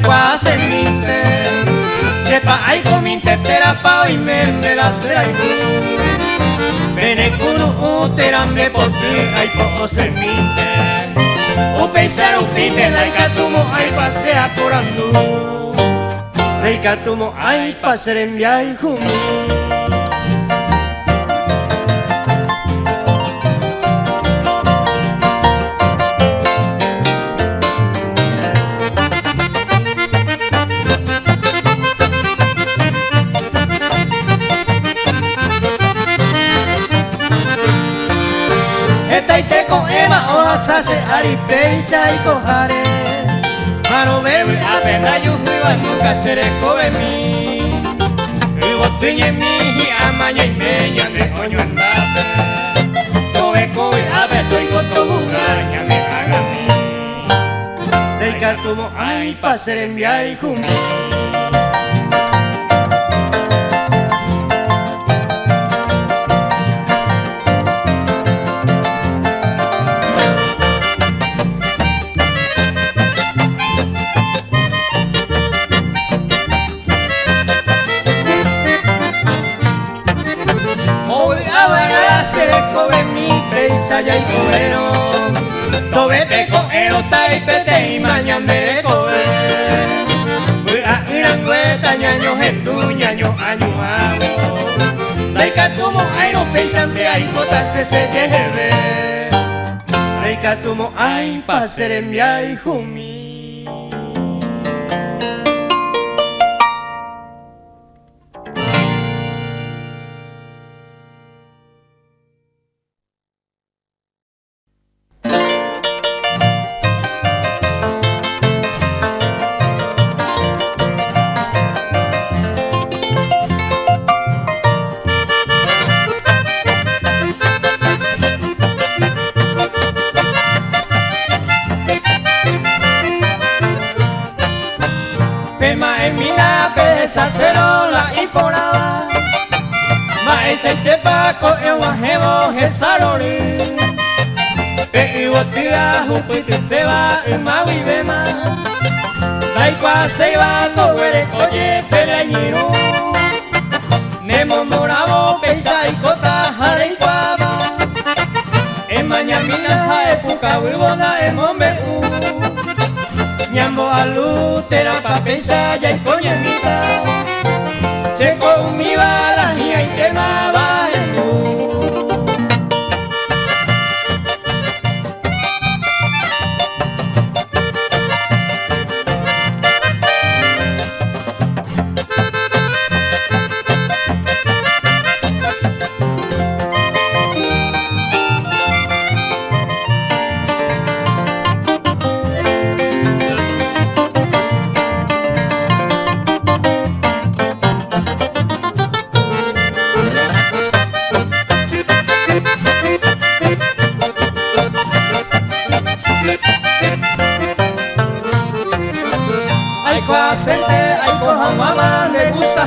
guase minte sepa ay cominte terapao y me la será y bene kunu terambe poti ay po ser minte o pensar un pinte laika tumo ay pasea por andu laika tumo ay pasar en viaje jumi. Sase aripeisa y cojare Maro bebe apena yujuiba nunca seré kobe mi Y botiñe mi y amaño y meña de coño andate Kobe kobe abe toy koto jugaña de haga mi Deika tumo ay pa ser enviar y jumi. Saya y cobero, tobe te coero tai pete y mañana cobe. Voy a ir a cuesta ñaño gendu ñaño año hago. Laika tumo ay no pensante ay cota se lleve. Laika tumo ay pa ser en viaje jumi. Seite pako ewa hevo hesarori Pe iwotira hupiti seba umawi bema Daikwa seiba towere koye peleñiru Nemo morabo peisa ikota hare ikwaba Emañamina ha epuka wibona emombe Nyambo alu terapa peisa ya ikoñe mita Seko umiba la hia y tema va en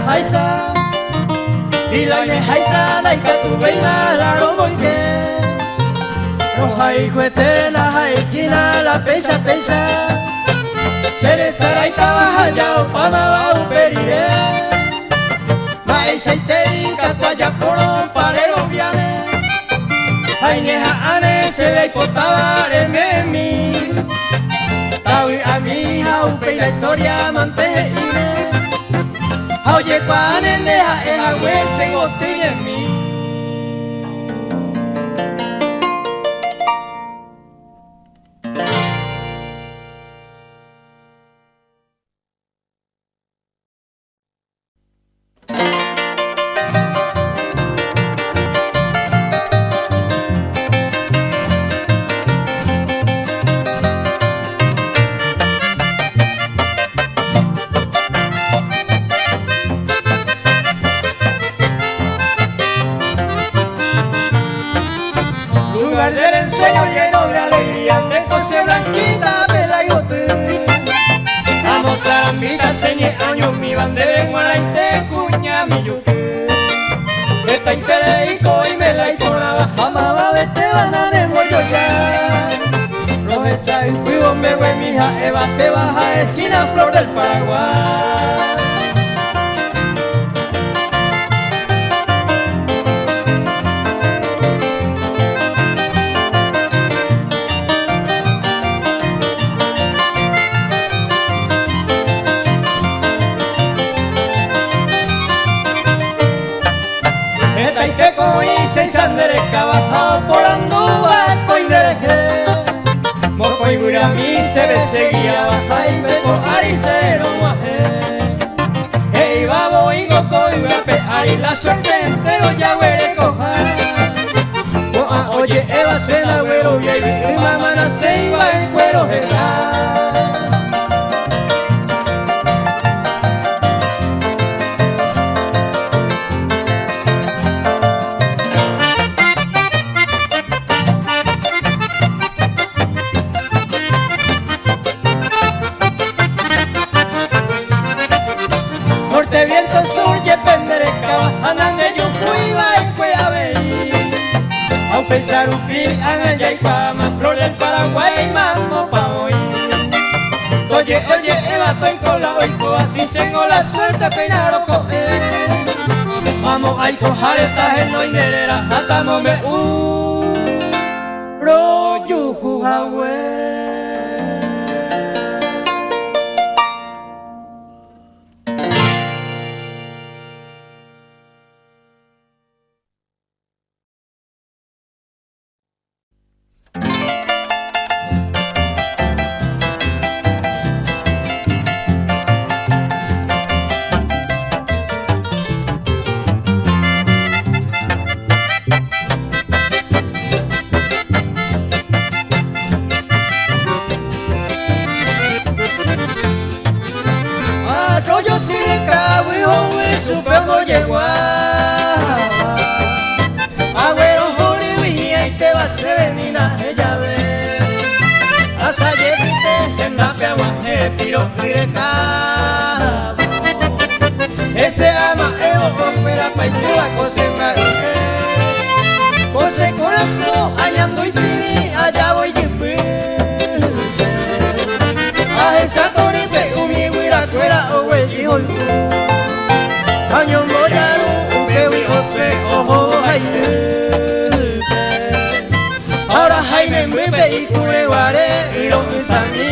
Haisa, si la me haisa, laika tu veina la romoike. Roja y juete la haikina la pesa pesa. Se le estará y trabaja ya o pama va un perire. Maisa y teika toalla por un parero viane. Aineja ane se ve y potaba el memi. Tawi a mi hija un pei la historia manteje ine. Oye, cuando deja esa huesa en botella en mí. Del ensueño lleno de alegría, me cose blanquita, pela y bote. Vamos a la mitad, señe años, mi bandera en guaraite, cuña, mi yuque. Esta y te dedico y me la y por la baja, mamá, vete, van a de mollo ya. Roje esa y cuido me güey mija Eva te baja esquina Flor del Paraguay. Seis andere cabajao por andúa coindereje Mocoy guirami se ve seguía baja y me por aricero guaje Ey babo y gocoy guape ari la suerte entero ya huele cojar Oye Eva cena güero y mamá nace y va en cuero gelar. Viento sur y pendereca andan de yucuy va en cueaveí au pensar un pi angan ya y pama Flor del Paraguay mamo pa hoy. Oye Eva estoy con la oico así tengo la suerte peinaro coger vamos a cojar esta en no inerera atamos me ro yucu hawe. Arroyo Sirica, Huijo, Supemo llegó Agüero, Juri, y te va a ser venina, ella ve Asa llevite, en la peaguaje, piro, Sirica Ese ama, evo, fuera, paitúa, cose, maruje Cose, corazón, añando y piri, allá voy, yipi A esa toripe, Cuera o hueji holku Saño moyaru upewi ose ojo haite Ahora Jaime mbe y kureware iro insami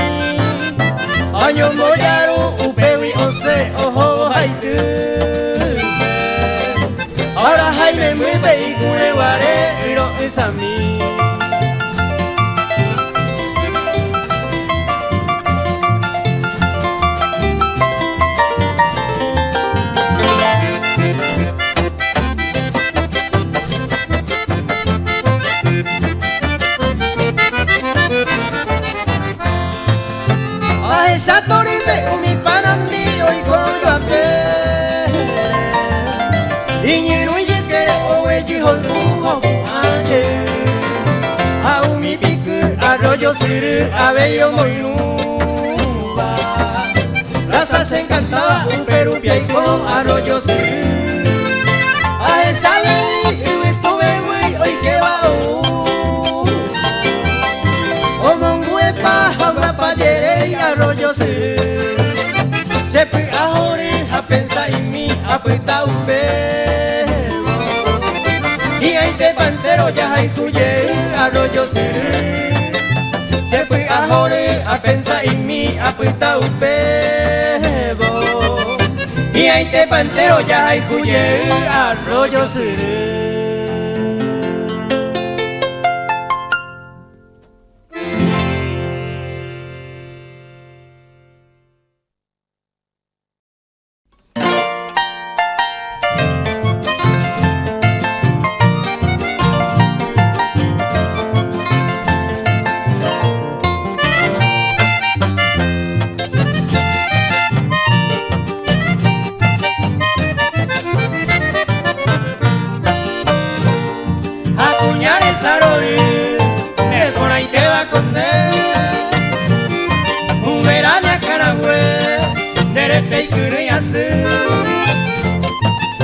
Saño moyaru upewi ose ojo haite Ahora Jaime mbe y kureware iro insami Esa toribe umi para mí hoy con yo a ver Iñiru y quiere owe jiho uho aye A umi piku arroyo siru abello muy nuba Las se encantaba un perupia y con arroyo siru A esa bebé y me tuve muy hoy que va Arroyo se fui a jorir a pensar en mí a pita un pelo y ahí te pantero ya hay tuye arroyo se fui a jorir a pensar en mí a pita un pelo y ahí te pantero ya hay tuye arroyo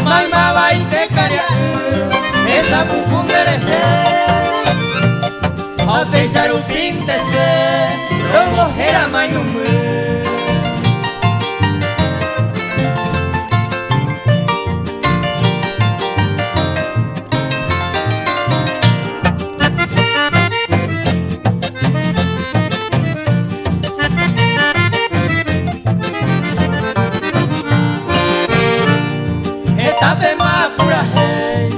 Maima baite karia esa pupundere a pensar un pintese Lobo era mayumu Etape ma pura hey,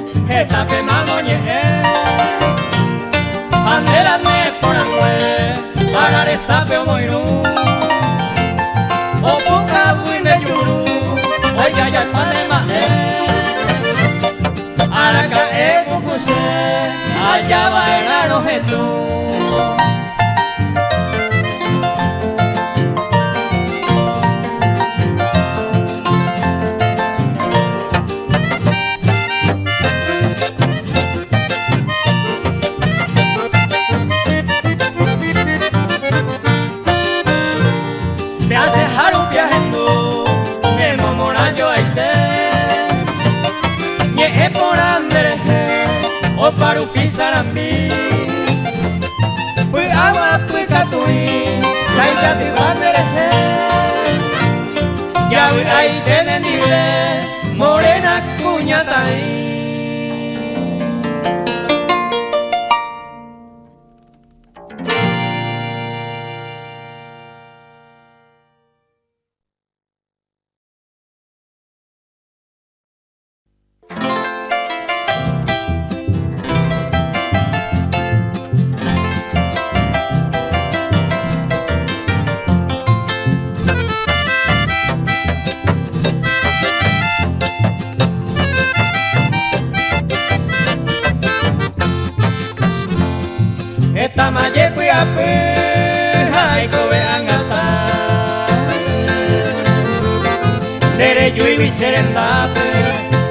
etape ma moñe Andela me porangue, parare sape o moiru O puka buine yuru, oiga ya panema Araka bukuse, allá bailaron jetu O paru pisarambi Pui awa pui katui Lai jati banderehe Yawi ai tenenile Morena kuñatai Tamaye puyapu, hai kowe angata Dere yui serendate,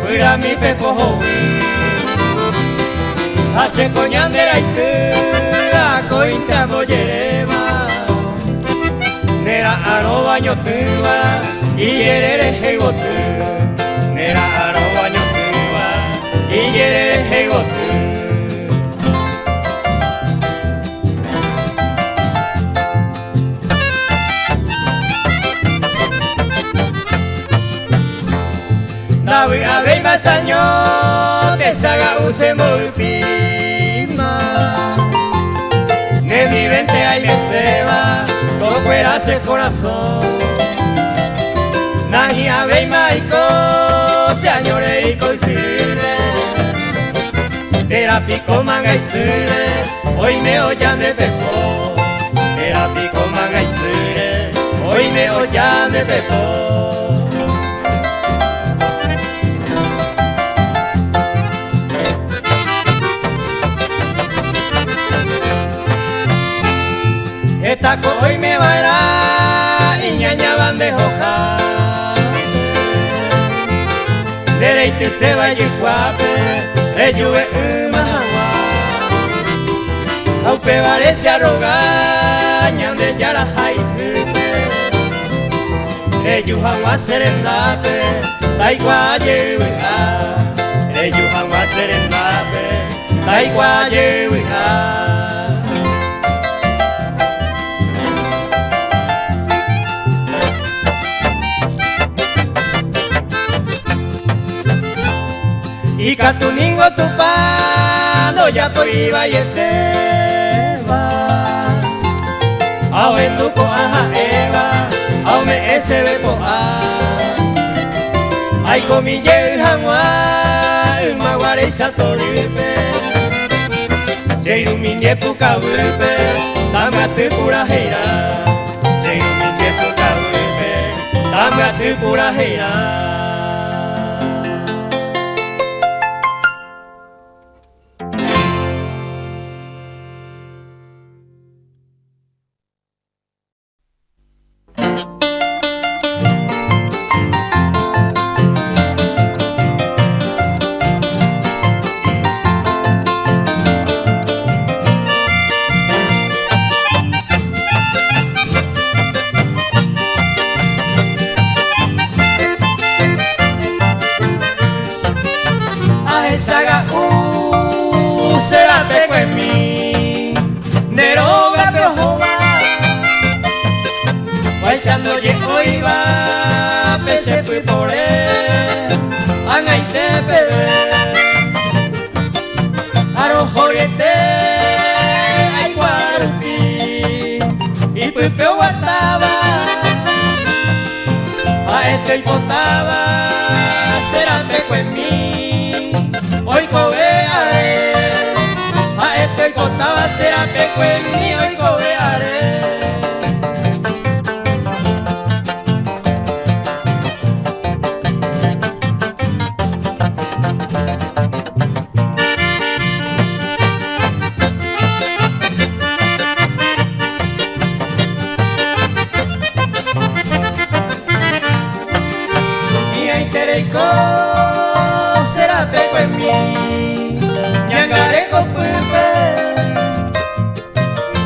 pura mi pepo howi Ase koñandera itu, ako inta moyerema Nera aro baño tuba, iyerere heigotu Nera aro baño tuba, iyerere heigotu Nawi abei masanyo te saga use molpima Ne mi vente ay me seba todo era ese corazón Nahi abei maiko se añore y coincide Era pico manga y sire hoy me oyan de pepo Era pico manga y sire hoy me oyan de pepo Etaco hoy me baila y ñaña van de hoja Dereite se va y guape, le lluve mahawa Aupe parece arroga, ñande ya la jaisupe Le yuhan wa serendate, taigua yewiha Le yuhan wa serendate, taigua yewiha Ika tuningo tupando ya po iba yeteba Ao enduko aha eva Ao me esebe po a Ai komi ye hanwa Umaware satoripe Seiru minye puka upe Dame atu pura heira Seiru minye puka upe Dame atu pura heira se fue por él, angai te bebé, arojoriete, ay guarupi, y pepeo guataba, a esto y botaba, será meco en mí, hoy cobearé, a esto y botaba, será meco en mí, hoy cobearé. Será pego en mí, ñangaré con pupe,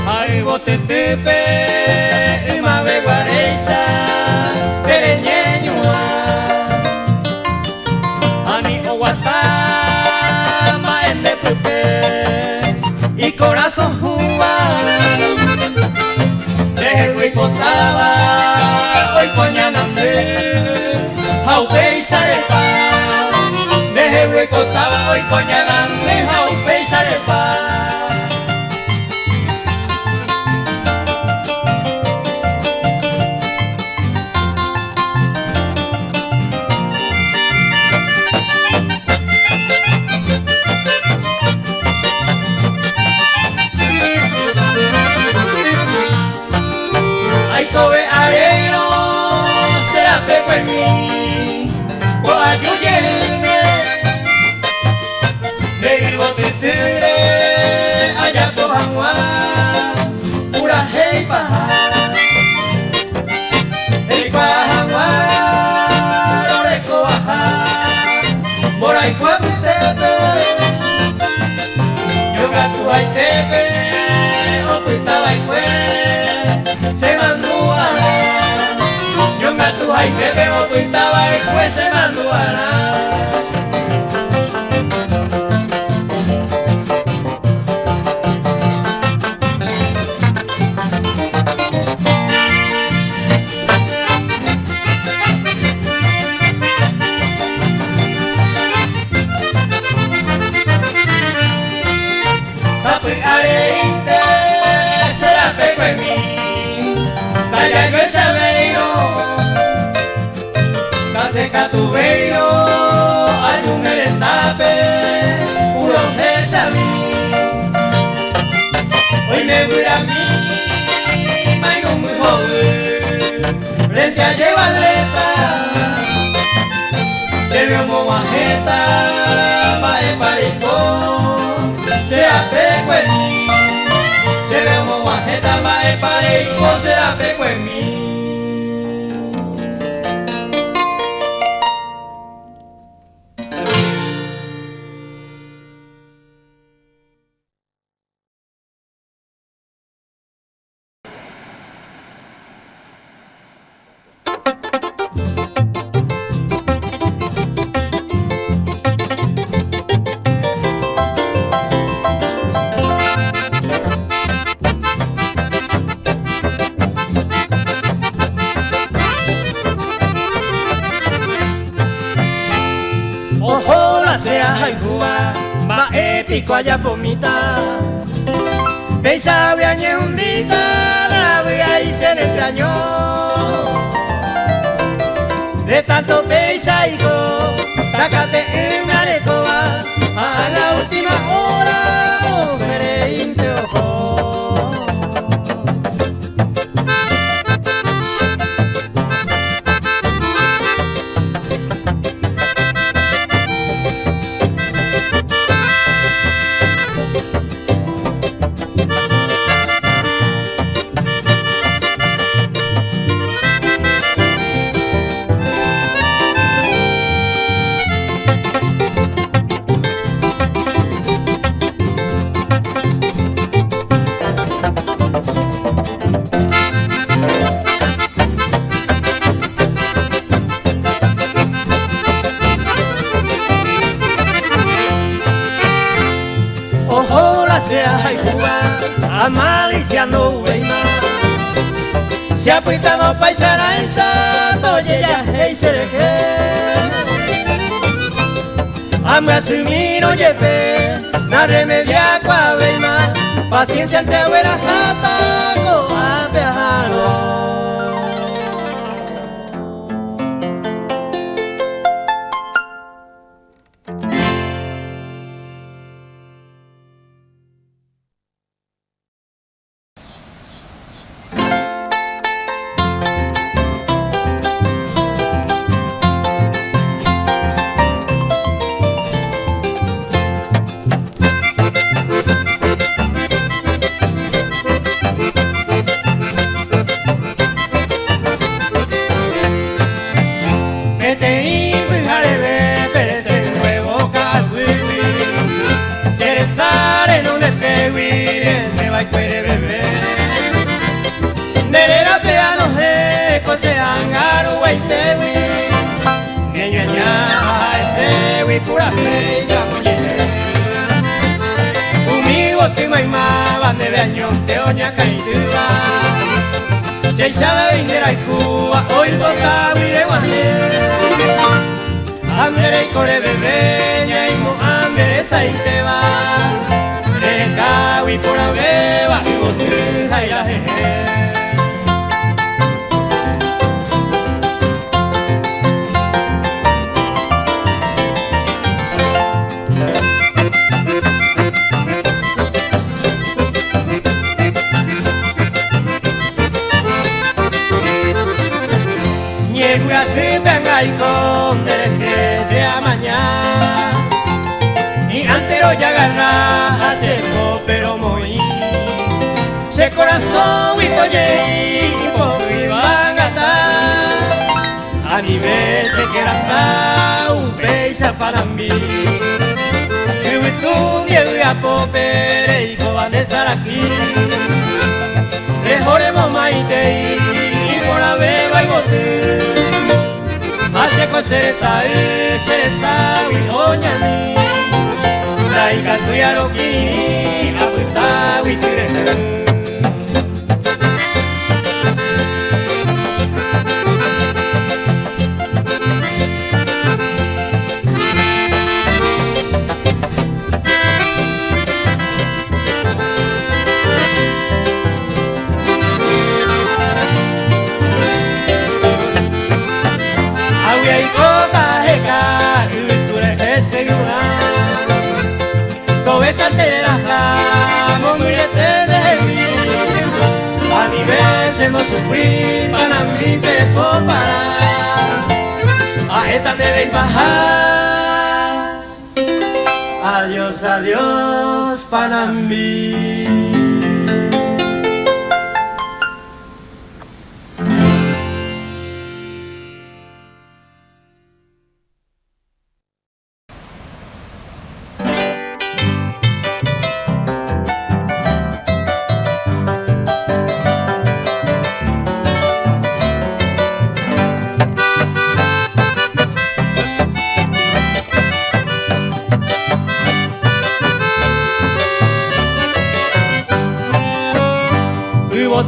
ay bote tepe, y ma ve guareza, tereñeñua, a mi oguatá, ma en de pupe, y corazón juba, de huipotaba, hoy coñanambe. Haupe sarepa, deje huecotaba hoy coñagame, haupe sarepa. Ay cobe arero, será peco en mí. Allá cojanguá, pura hey paja, el cojanguá, lore coaja, moray cuapitepe, yo gatu ay tepe, ocuitaba y fue, se manduara, yo gatu ay tepe, ocuitaba y fue, se manduara. Será pego en mí, vaya yo ese veiro, caseca tu veiro, hay un merentape, puro mí. Hoy me voy a mí, maigo muy joven, frente a llevar letra, se vio como majeta, va en parecón, será pego en mí. Se ve como guajeta, ma e pare y será pego en mí. Ma épico allá pomita, Beisa viañe hundita, la voy a irse en ese año. De tanto beisa y go, tácate en una recoba, a la última hora, oh, seré inte ojo. Se apuita no paisara en sato ya hey sereke Ame asumir oye pe na remedia kwa veima paciencia ante abuela jata ko apeajano pura bella muñeca Umigo te maima bande de año te oña caída Seisada vinera y Cuba hoy toca mire guane Andere y core bebeña y mo andere saite va Reca y pura beba y botuja y la jeje y con que sea mañana y antero ya agarra seco pero muy se corazón y toye y por van a estar a nivel se queda un peixa para mí y tú y a popere y coban de aquí mejoremos maite y por la beba y bote Hace con cereza y doña ni Laika tu yaroki aputa witire no sufrí para mí te puedo parar a esta debe bajar adiós adiós para mí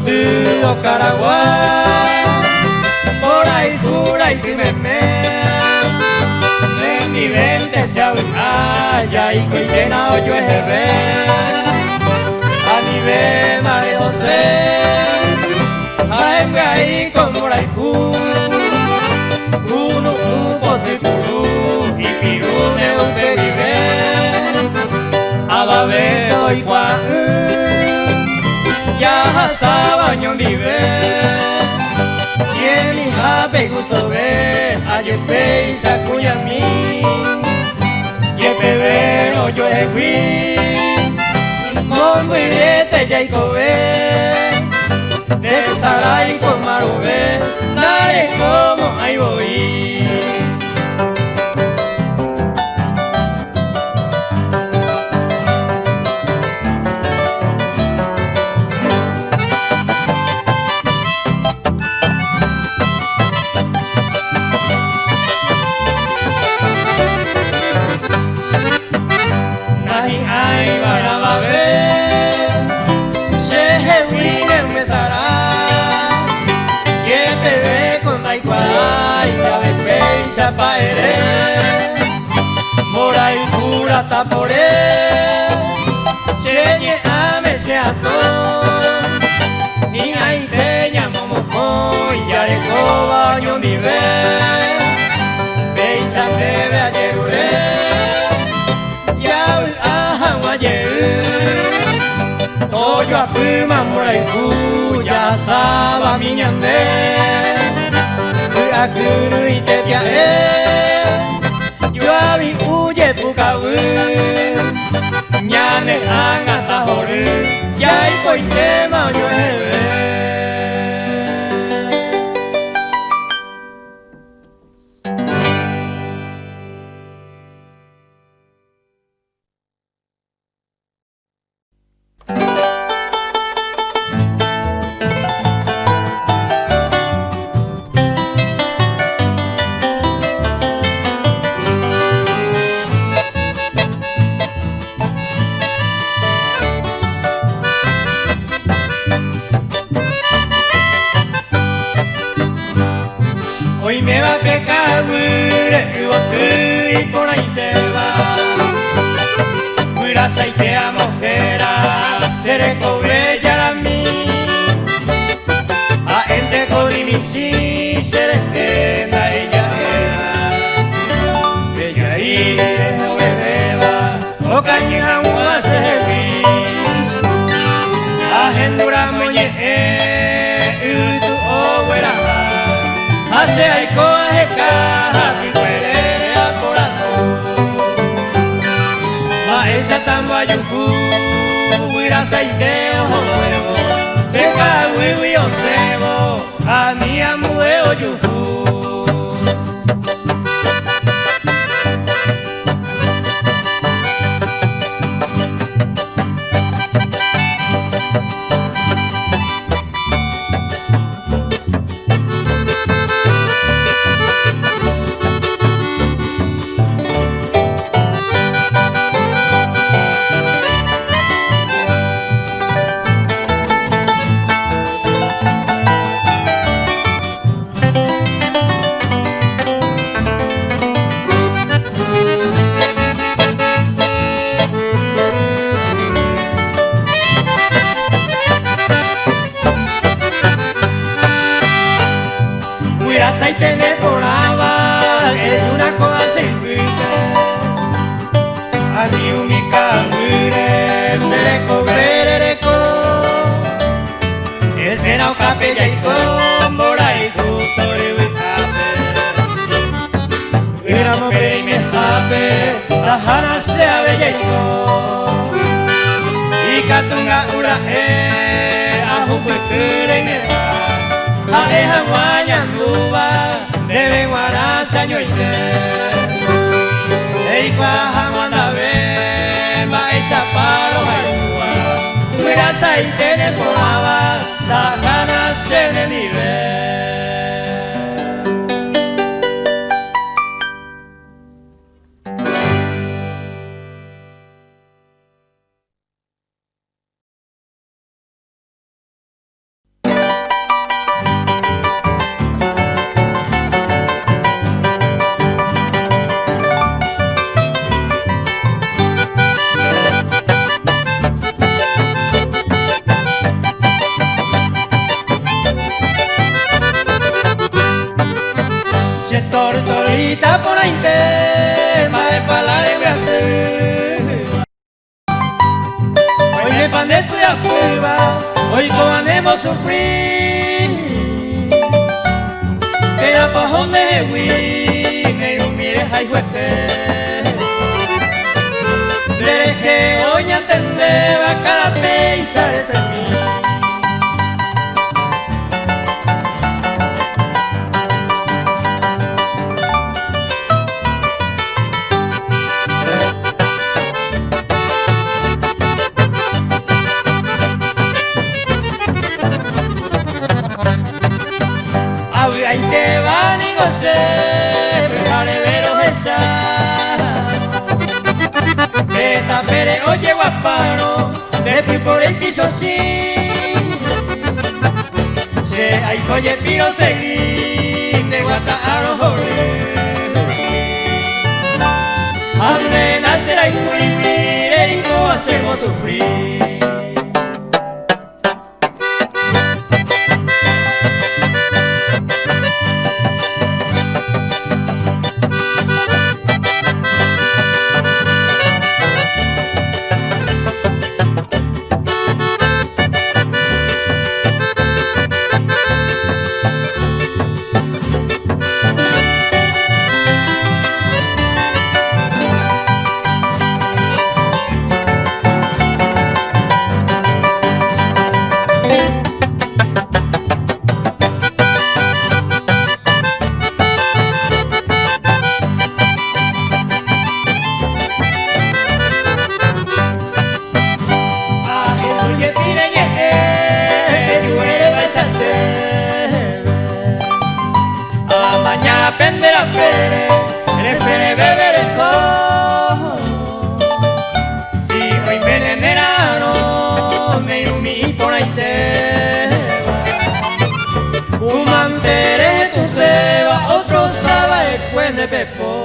Tío Caraguay, por ahí dura y meme, en mi mente se abraya y coitena hoyo es a nivel María José, ay ahí con por ahí uno poticulu y pirune un peribe, ababeo y guau. Ya sabaño vive y en mi jape gusto ver ayer peisa cuya mí y el pebero yo es mon muirete ya y cobe desasara y con marube daré como ahí voy beisa paere Morai pura tapore Señe ame seato Ni ai teña momoko Yare koba nyondibe Beisa tebe ayerure Yau ahan wayeru Toyo afuma morai pu Yasaba miñande Akuru ite tiae Yuabi uye pukau Nyane angata horu Yai koite mayo hebe Hoy me va a pecar, y vos y por ahí te va. Mira, aceite a mojera, seré cobre ya a mí. A entre con mi sí, seré pena ella era. Bella y lejos me beba, o caña un asevi. A gendura moñe, tu oguera. Hace ay coge caja y huele a corazón Maesa tamba yuku Huira aceite ojo huevo Teca huivi o cebo Ani amueo yuku Aceite de poraba es una cosa sin vida. Ani umika mure tere cobrere co. Ese na okape ya iko morai kutori wikape. Mira mo peri me hape la hana se abella iko. Ikatunga ura ahu kure me va. Aeja guaya nuba, debe guaraza ñoite. Ei cuaja guanabe, maesa paro mayua. Cuiraza y tene poraba, la gana se de nivel. Tortolita por ahí te mae palare me hace. Hoy me pané tu ya prueba, hoy comanemos sufrir. Que la pajón de hui, me mires ay huete. Le dejé hoy a entender a cada peisa de semilla. Ahí te van y gocé, jarevero esa. Esta pere oye guapano, le fui por el piso sí. Se hay coye piro seguí, de guata a los jóvenes. hacemos sufrir. Aprender a ver, crecer y beber el todo. Si hoy me envenenano, me ilumí por ahí te va. Un mantere tu seba, otro saba el cuen de pepo.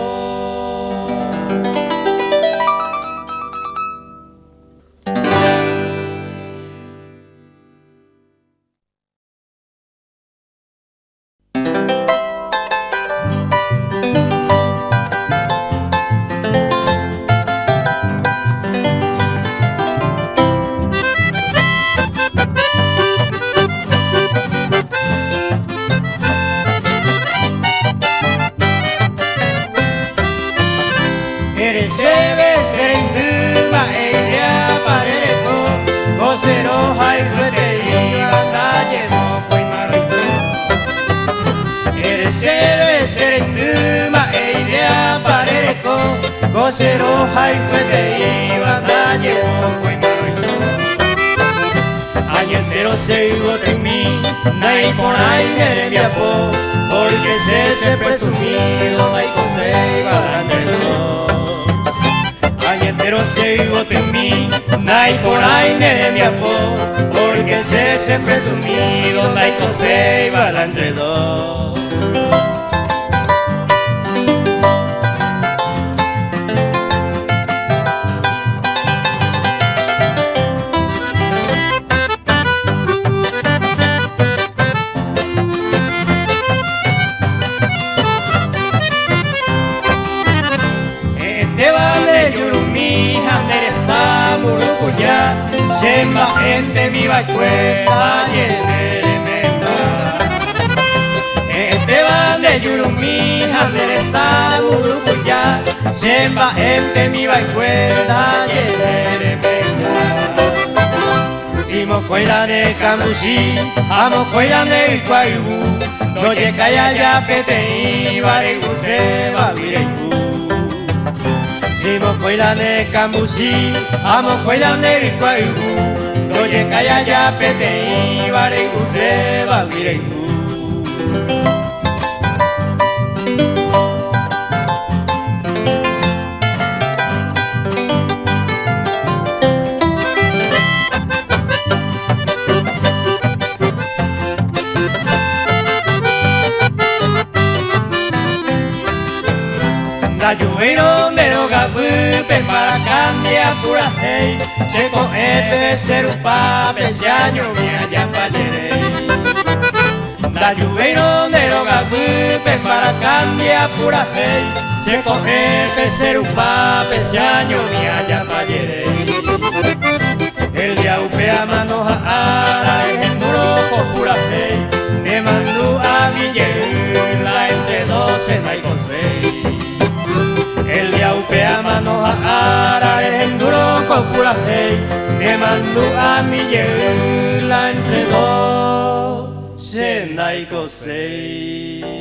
Cero hay fuerte y batalla fue malo. Ayer pero se iba en mí, nay por ahí de mi apo, porque se presumido, nay con se iba entre dos. Ayer pero se iba en mí, nay por ahí de mi apo, porque se presumido, nay con se iba entre dos. Shemba gente viva escuela llene de memba. Este van de Yurumí, Anderesa, Murucuya. Shemba gente viva escuela llene de memba. Simo coila de Cambuchí, amo coila de Icuaibú. Doye calla ya pete y baregu se va virecu. Simo coila de Cambuchí, amo coila de Icuaibú. Doye calla ya pete y baregu se va virecu. La lluvia de los gabupe para cambiar pura hey. Se coge ser un pape, se año mi allá pa' llere. La lluvia de los gabupe para cambiar pura hey. Se coge ser un pape, se año mi allá pa' llere. El día upea mano a ara, el duro por pura hey. Me mandó a mi la entre 12 y 6. El día upea mano a ara, el duro con pura hey. Me mandó a mi la entre 12 y 6.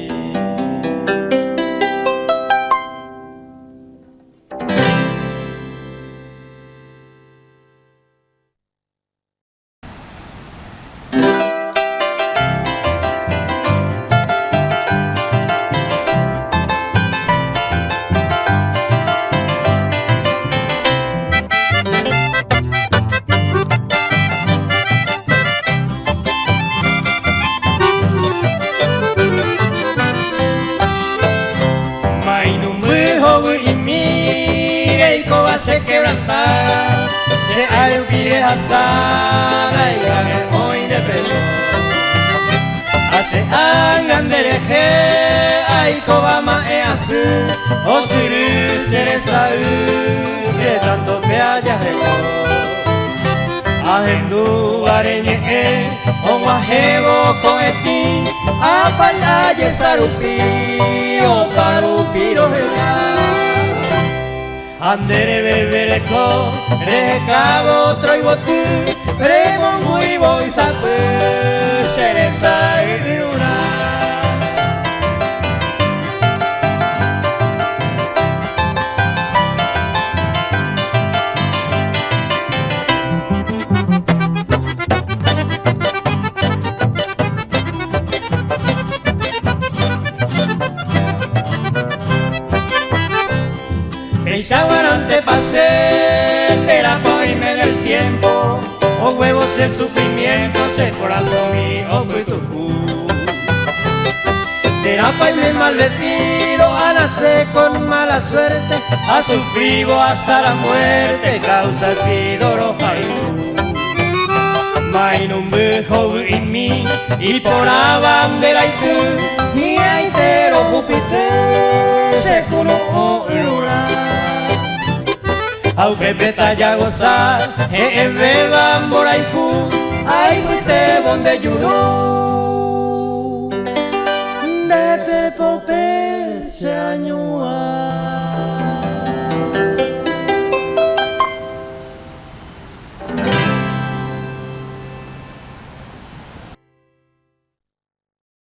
Se quebrantar, de ayupire asana y gane hoy de pelo hace angan de leje ay kobama e asu o suru seresa de tanto que haya hecho ahendu areñe o mahebo coeti apalaye sarupi o carupiro hela andere bebereko recabo troibotu premo muy voy sapu seresa una Pensaban pasé, terapoime del tiempo, o huevos de sufrimiento, se corazón mío, puitucú. Terapoime maldecido, a nacer con mala suerte, a sufrir hasta la muerte, causa fidoro jaimú. Mainum bejo en mí, y por la bandera y tú, y aitero Júpiter, se colocó el uranio. Aunque beta ya gozar, beban moraiku, ay muite bonde yuro, de pepope se añua.